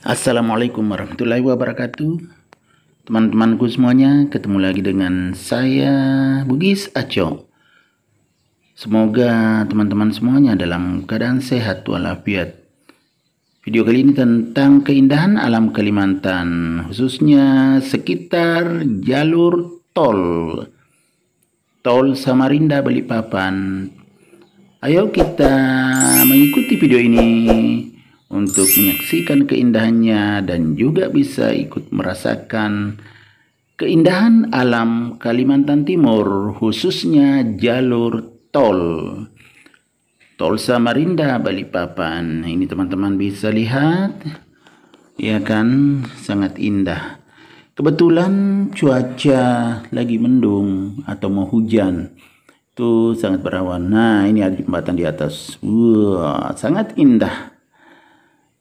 Assalamualaikum warahmatullahi wabarakatuh. Teman-temanku semuanya, ketemu lagi dengan saya Bugis Aco. Semoga teman-teman semuanya dalam keadaan sehat walafiat. Video kali ini tentang keindahan alam Kalimantan, khususnya sekitar jalur tol Samarinda Balikpapan. Ayo kita mengikuti video ini untuk menyaksikan keindahannya dan juga bisa ikut merasakan keindahan alam Kalimantan Timur, khususnya jalur tol Samarinda Balikpapan. Ini teman-teman bisa lihat, ya kan, sangat indah. Kebetulan cuaca lagi mendung atau mau hujan, itu sangat berawan. Nah, ini ada jembatan di atas. Wah, sangat indah.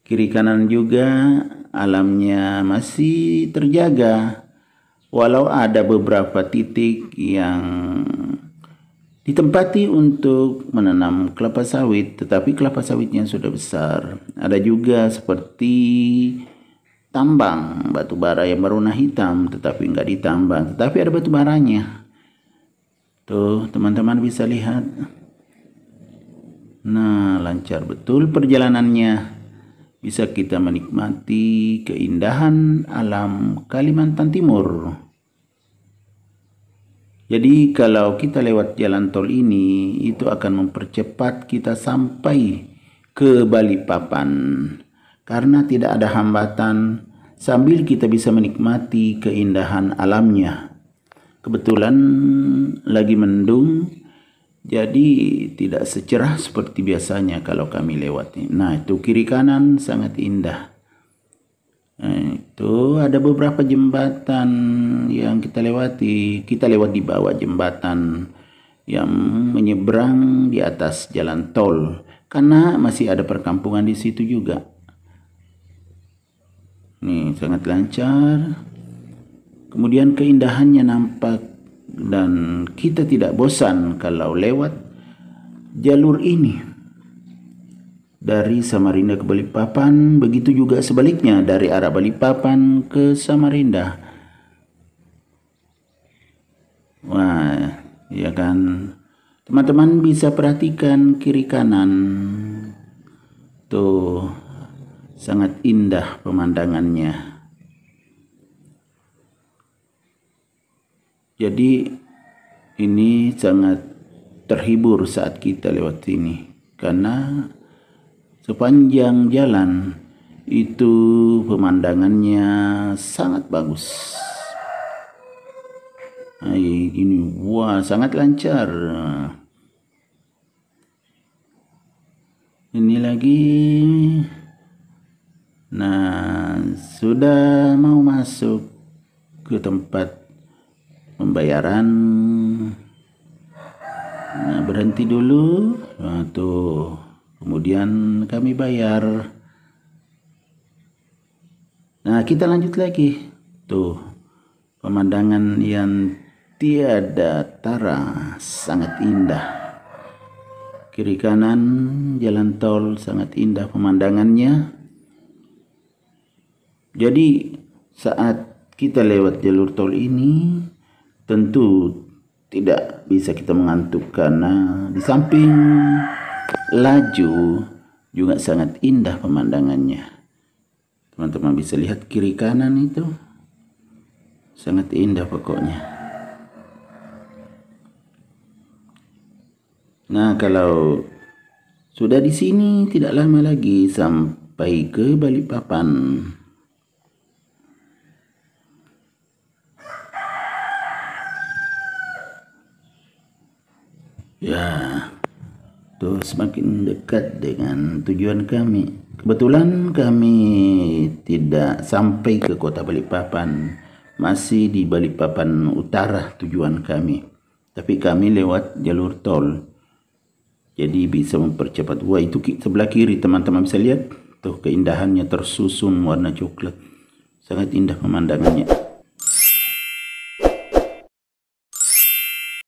Kiri kanan juga alamnya masih terjaga, walau ada beberapa titik yang ditempati untuk menanam kelapa sawit, tetapi kelapa sawitnya sudah besar. Ada juga seperti tambang batu bara yang berwarna hitam tetapi nggak ditambang, tetapi ada batu baranya. Tuh teman-teman bisa lihat. Nah, lancar betul perjalanannya. Bisa kita menikmati keindahan alam Kalimantan Timur. Jadi kalau kita lewat jalan tol ini, itu akan mempercepat kita sampai ke Balikpapan. Karena tidak ada hambatan, sambil kita bisa menikmati keindahan alamnya. Kebetulan lagi mendung, jadi tidak secerah seperti biasanya kalau kami lewati. Nah, itu kiri kanan sangat indah. Nah, itu ada beberapa jembatan yang kita lewati. Kita lewat di bawah jembatan yang menyeberang di atas jalan tol, karena masih ada perkampungan di situ juga. Nih, sangat lancar. Kemudian keindahannya nampak dan kita tidak bosan kalau lewat jalur ini dari Samarinda ke Balikpapan. Begitu juga sebaliknya dari arah Balikpapan ke Samarinda. Wah, ya kan, teman-teman bisa perhatikan kiri kanan, tuh sangat indah pemandangannya. Jadi ini sangat terhibur saat kita lewat sini, karena sepanjang jalan itu pemandangannya sangat bagus. Nah, ini wah sangat lancar. Ini lagi. Nah, sudah mau masuk ke tempat pembayaran. Nah, berhenti dulu. Nah, tuh. Kemudian kami bayar. Nah, kita lanjut lagi. Tuh. Pemandangan yang tiada tara, sangat indah. Kiri kanan jalan tol sangat indah pemandangannya. Jadi saat kita lewat jalur tol ini, tentu tidak bisa kita mengantuk karena di samping laju juga sangat indah pemandangannya. Teman-teman bisa lihat kiri kanan itu sangat indah pokoknya. Nah, kalau sudah di sini tidak lama lagi sampai ke Balikpapan. Ya, tuh semakin dekat dengan tujuan kami. Kebetulan kami tidak sampai ke kota Balikpapan, masih di Balikpapan Utara tujuan kami. Tapi kami lewat jalur tol, jadi bisa mempercepat. Wah, itu sebelah kiri teman-teman bisa lihat, tuh keindahannya tersusun warna coklat. Sangat indah pemandangannya.